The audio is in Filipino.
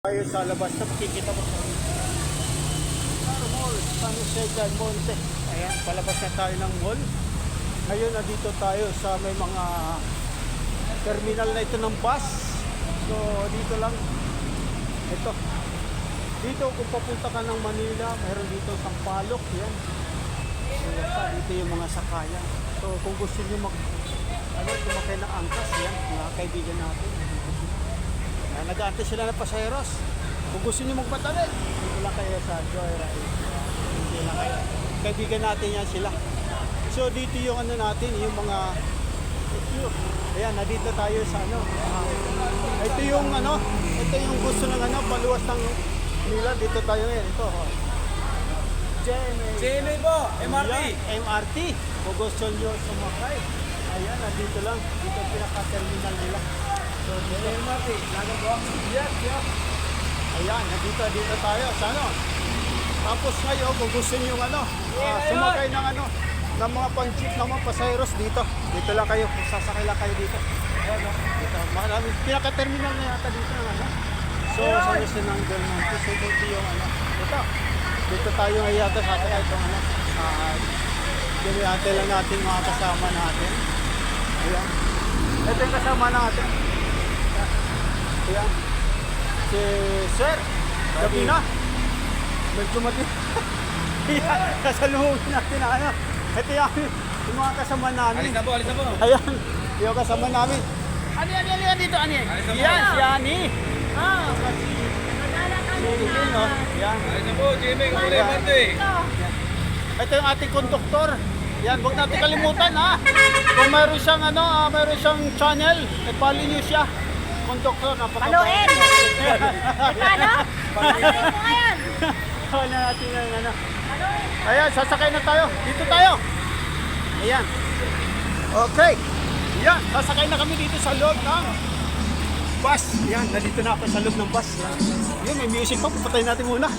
Tayo sa labas na makikita mo mall, San Jose del Monte. Ayan, palabas na tayo ng mall. Ngayon, nandito tayo sa may mga terminal na ito ng bus. So, dito lang. Ito. Dito, kung papunta ka ng Manila, meron dito Sampaloc. Yan. So, dito yung mga sakayan. So, kung gusto nyo sumakay ng angkas, yan, mga kaibigan natin. Nag-aantay sila ng pasaheros. Kung gusto nyo magpadali, dito lang kayo sa Joyride. Hindi lang kayo. Kaibigan natin yan sila. So dito yung ano natin, yung mga ayan, nandito tayo sa ano. Ito yung gusto ng paluwas ng nila. Dito tayo ngayon. Ito. GMA po, MRT. Yan, MRT. Kung gusto nyo sumakay. Ayan, nandito lang. Dito pinaka-terminal nila. So, MRT, lago po. yes. Ayan, dito tayo sa ano. Tapos ngayon, kung gusto niyo sumakay ng ng mga pan-jeep ng mga pasaheros dito. Dito lang kayo, sasakay lang kayo dito. Ayan, dito. Maraming pinaka-terminal na yata dito ng So, sa Jose ng Del Monte. So, dito yung ito. Dito tayo ngayon yata sasakay itong Dinihante lang natin mga kasama natin. Ayan. Ito yung kasama natin. Ayan. Si Sir, gabi na. Medyo mati. Kasalungin natin Ito yung mga kasama namin. Alis na po. Ayan, yung kasama namin. Ano dito? Alis na po. Yan, si Ani. Yan. Alis na po, GMA, kapag MRT. Ito yung ating konduktor. Yan, huwag natin kalimutan Kung mayroon siyang channel, follow niyo siya. Konduktor, Paluin! Paano? Paluin mo ngayon! Paano natin yung Ayan, sasakay na tayo. Dito tayo. Ayan. Okay. Ayan, sasakay na kami dito sa loob ng bus. Ayan, nandito na ako sa loob ng bus. Ayan, may music pa. Patayin natin muna.